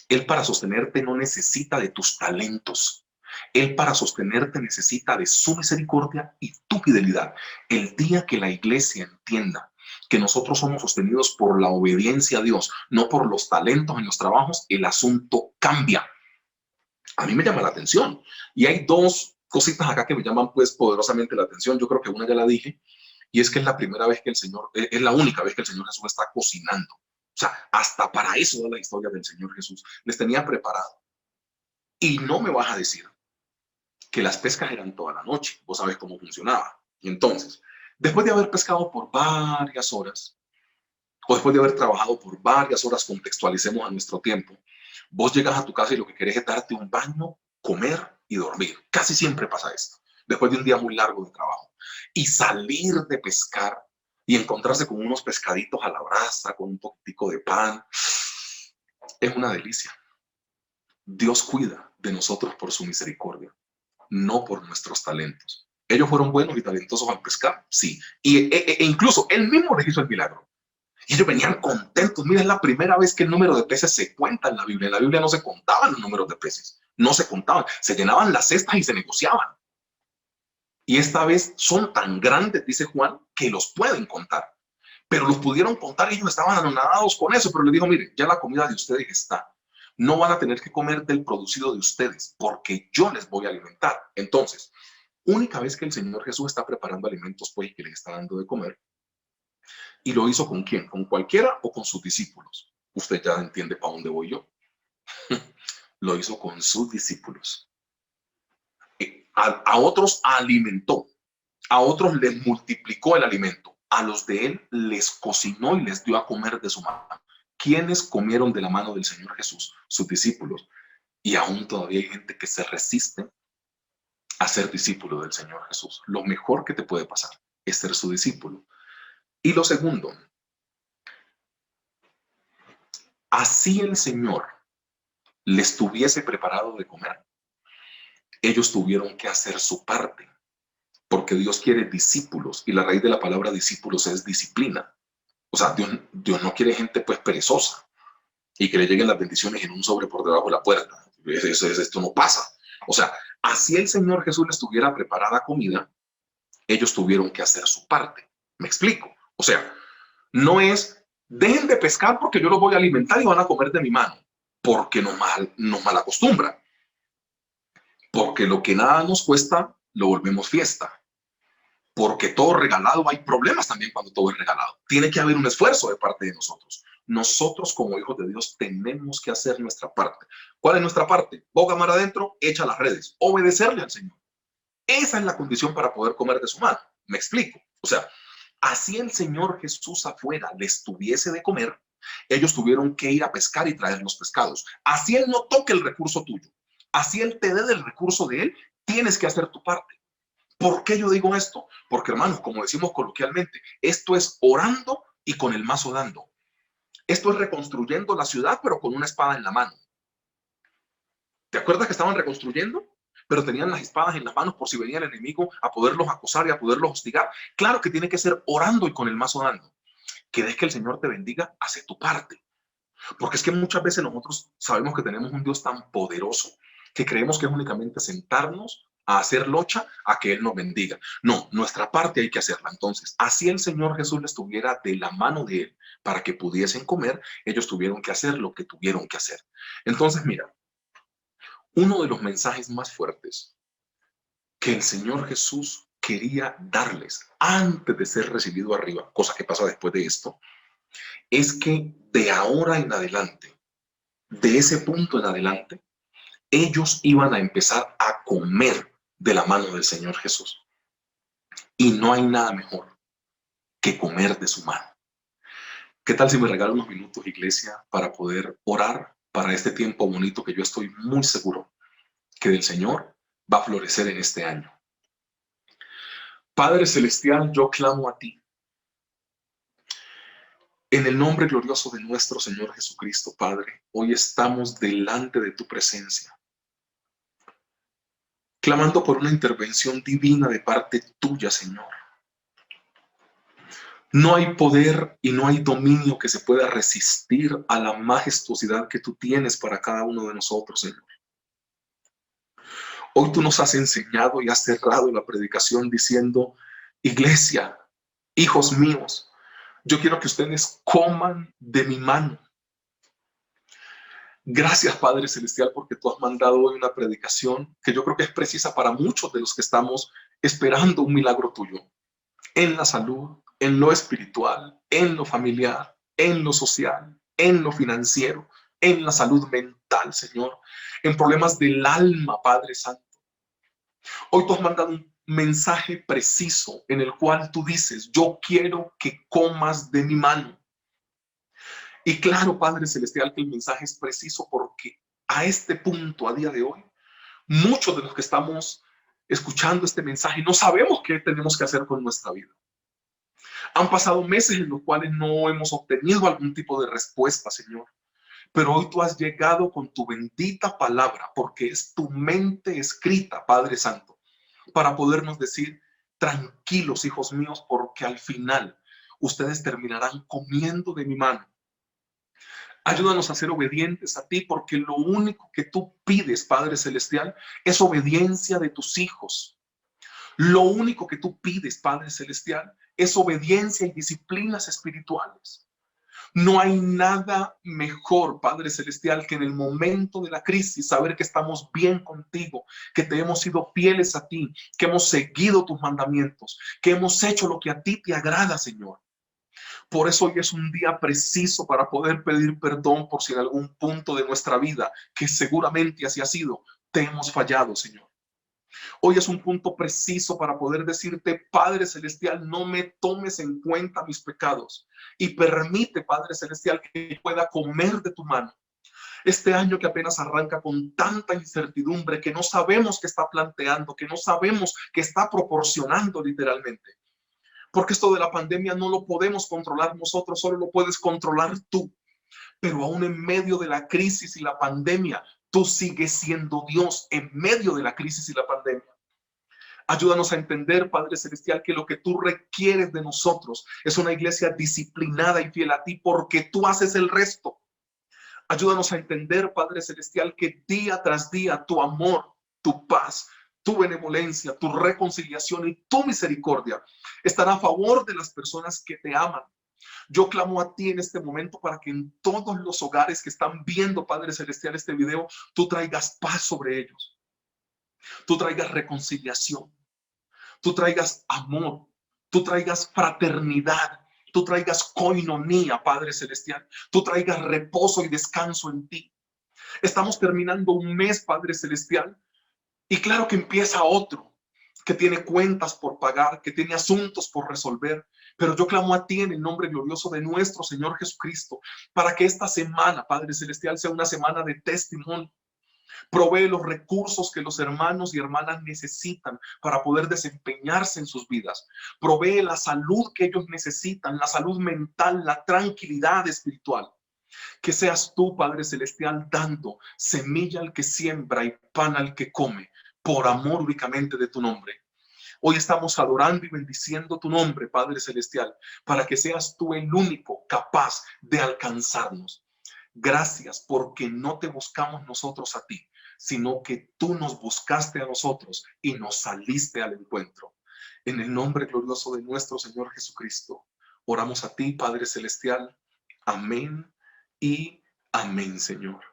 Speaker 2: Él para sostenerte no necesita de tus talentos. Él para sostenerte necesita de su misericordia y tu fidelidad. El día que la iglesia entienda que nosotros somos sostenidos por la obediencia a Dios, no por los talentos en los trabajos, el asunto cambia. A mí me llama la atención. Y hay dos cositas acá que me llaman pues poderosamente la atención. Yo creo que una ya la dije, y es que es la primera vez que es la única vez que el Señor Jesús está cocinando. O sea, hasta para eso da la historia del Señor Jesús. Les tenía preparado. Y no me vas a decir que las pescas eran toda la noche. Vos sabés cómo funcionaba. Y entonces, después de haber pescado por varias horas, o después de haber trabajado por varias horas, contextualicemos a nuestro tiempo, vos llegas a tu casa y lo que querés es darte un baño, comer y dormir. Casi siempre pasa esto, después de un día muy largo de trabajo. Y salir de pescar y encontrarse con unos pescaditos a la brasa, con un poquitico de pan, es una delicia. Dios cuida de nosotros por su misericordia, no por nuestros talentos. ¿Ellos fueron buenos y talentosos al pescar? Sí. E incluso él mismo les hizo el milagro. Y ellos venían contentos. Mira, es la primera vez que el número de peces se cuenta en la Biblia. En la Biblia no se contaban los números de peces. No se contaban. Se llenaban las cestas y se negociaban. Y esta vez son tan grandes, dice Juan, que los pueden contar. Pero los pudieron contar y ellos estaban anonadados con eso. Pero les dijo, mire, ya la comida de ustedes está. No van a tener que comer del producido de ustedes porque yo les voy a alimentar. Entonces, única vez que el Señor Jesús está preparando alimentos, pues, que les está dando de comer. ¿Y lo hizo con quién? ¿Con cualquiera o con sus discípulos? Usted ya entiende para dónde voy yo. Lo hizo con sus discípulos. A otros alimentó, a otros les multiplicó el alimento, a los de él les cocinó y les dio a comer de su mano. ¿Quiénes comieron de la mano del Señor Jesús? Sus discípulos. Y aún todavía hay gente que se resiste a ser discípulo del Señor Jesús. Lo mejor que te puede pasar es ser su discípulo. Y lo segundo, así el Señor les tuviese preparado de comer, ellos tuvieron que hacer su parte, porque Dios quiere discípulos, y la raíz de la palabra discípulos es disciplina. O sea, Dios no quiere gente pues perezosa y que le lleguen las bendiciones en un sobre por debajo de la puerta. Esto no pasa. O sea, así el Señor Jesús les tuviera preparada comida, ellos tuvieron que hacer su parte. ¿Me explico? O sea, no es, dejen de pescar porque yo los voy a alimentar y van a comer de mi mano, porque nos mal acostumbra. Porque lo que nada nos cuesta, lo volvemos fiesta. Porque todo regalado, hay problemas también cuando todo es regalado. Tiene que haber un esfuerzo de parte de nosotros. Nosotros como hijos de Dios tenemos que hacer nuestra parte. ¿Cuál es nuestra parte? Boga mar adentro, echa las redes, obedecerle al Señor. Esa es la condición para poder comer de su mano. ¿Me explico? O sea, así el Señor Jesús afuera les tuviese de comer, ellos tuvieron que ir a pescar y traer los pescados. Así Él no toque el recurso tuyo, así Él te dé del recurso de Él, tienes que hacer tu parte. ¿Por qué yo digo esto? Porque, hermanos, como decimos coloquialmente, esto es orando y con el mazo dando. Esto es reconstruyendo la ciudad, pero con una espada en la mano. ¿Te acuerdas que estaban reconstruyendo? Pero tenían las espadas en las manos por si venía el enemigo a poderlos acosar y a poderlos hostigar. Claro que tiene que ser orando y con el mazo dando. ¿Quieres que el Señor te bendiga? Hace tu parte. Porque es que muchas veces nosotros sabemos que tenemos un Dios tan poderoso que creemos que es únicamente sentarnos a hacer locha a que Él nos bendiga. No, nuestra parte hay que hacerla. Entonces, así el Señor Jesús les tuviera de la mano de Él para que pudiesen comer, ellos tuvieron que hacer lo que tuvieron que hacer. Entonces, mira, uno de los mensajes más fuertes que el Señor Jesús quería darles antes de ser recibido arriba, cosa que pasa después de esto, es que de ahora en adelante, de ese punto en adelante, ellos iban a empezar a comer de la mano del Señor Jesús. Y no hay nada mejor que comer de su mano. ¿Qué tal si me regalan unos minutos, iglesia, para poder orar para este tiempo bonito que yo estoy muy seguro que del Señor va a florecer en este año? Padre Celestial, yo clamo a ti. En el nombre glorioso de nuestro Señor Jesucristo, Padre, hoy estamos delante de tu presencia, clamando por una intervención divina de parte tuya, Señor. No hay poder y no hay dominio que se pueda resistir a la majestuosidad que tú tienes para cada uno de nosotros, Señor. Hoy tú nos has enseñado y has cerrado la predicación diciendo, iglesia, hijos míos, yo quiero que ustedes coman de mi mano. Gracias, Padre Celestial, porque tú has mandado hoy una predicación que yo creo que es precisa para muchos de los que estamos esperando un milagro tuyo. En la salud, en lo espiritual, en lo familiar, en lo social, en lo financiero, en la salud mental, Señor, en problemas del alma, Padre Santo. Hoy tú has mandado un mensaje preciso en el cual tú dices, yo quiero que comas de mi mano. Y claro, Padre Celestial, que el mensaje es preciso porque a este punto, a día de hoy, muchos de los que estamos escuchando este mensaje no sabemos qué tenemos que hacer con nuestra vida. Han pasado meses en los cuales no hemos obtenido algún tipo de respuesta, Señor. Pero hoy tú has llegado con tu bendita palabra, porque es tu mente escrita, Padre Santo, para podernos decir, tranquilos, hijos míos, porque al final ustedes terminarán comiendo de mi mano. Ayúdanos a ser obedientes a ti, porque lo único que tú pides, Padre Celestial, es obediencia de tus hijos. Lo único que tú pides, Padre Celestial, es obediencia y disciplinas espirituales. No hay nada mejor, Padre Celestial, que en el momento de la crisis saber que estamos bien contigo, que te hemos sido fieles a ti, que hemos seguido tus mandamientos, que hemos hecho lo que a ti te agrada, Señor. Por eso hoy es un día preciso para poder pedir perdón por si en algún punto de nuestra vida, que seguramente así ha sido, te hemos fallado, Señor. Hoy es un punto preciso para poder decirte, Padre Celestial, no me tomes en cuenta mis pecados y permite, Padre Celestial, que pueda comer de tu mano. Este año que apenas arranca con tanta incertidumbre, que no sabemos qué está planteando, que no sabemos qué está proporcionando literalmente. Porque esto de la pandemia no lo podemos controlar nosotros, solo lo puedes controlar tú. Pero aún en medio de la crisis y la pandemia, tú sigues siendo Dios en medio de la crisis y la pandemia. Ayúdanos a entender, Padre Celestial, que lo que tú requieres de nosotros es una iglesia disciplinada y fiel a ti, porque tú haces el resto. Ayúdanos a entender, Padre Celestial, que día tras día tu amor, tu paz, tu benevolencia, tu reconciliación y tu misericordia estará a favor de las personas que te aman. Yo clamo a ti en este momento para que en todos los hogares que están viendo, Padre Celestial, este video, tú traigas paz sobre ellos, tú traigas reconciliación, tú traigas amor, tú traigas fraternidad, tú traigas coinonía, Padre Celestial, tú traigas reposo y descanso en ti. Estamos terminando un mes, Padre Celestial, y claro que empieza otro, que tiene cuentas por pagar, que tiene asuntos por resolver. Pero yo clamo a ti en el nombre glorioso de nuestro Señor Jesucristo, para que esta semana, Padre Celestial, sea una semana de testimonio. Provee los recursos que los hermanos y hermanas necesitan para poder desempeñarse en sus vidas. Provee la salud que ellos necesitan, la salud mental, la tranquilidad espiritual. Que seas tú, Padre Celestial, dando semilla al que siembra y pan al que come, por amor únicamente de tu nombre. Hoy estamos adorando y bendiciendo tu nombre, Padre Celestial, para que seas tú el único capaz de alcanzarnos. Gracias porque no te buscamos nosotros a ti, sino que tú nos buscaste a nosotros y nos saliste al encuentro. En el nombre glorioso de nuestro Señor Jesucristo, oramos a ti, Padre Celestial. Amén y amén, Señor.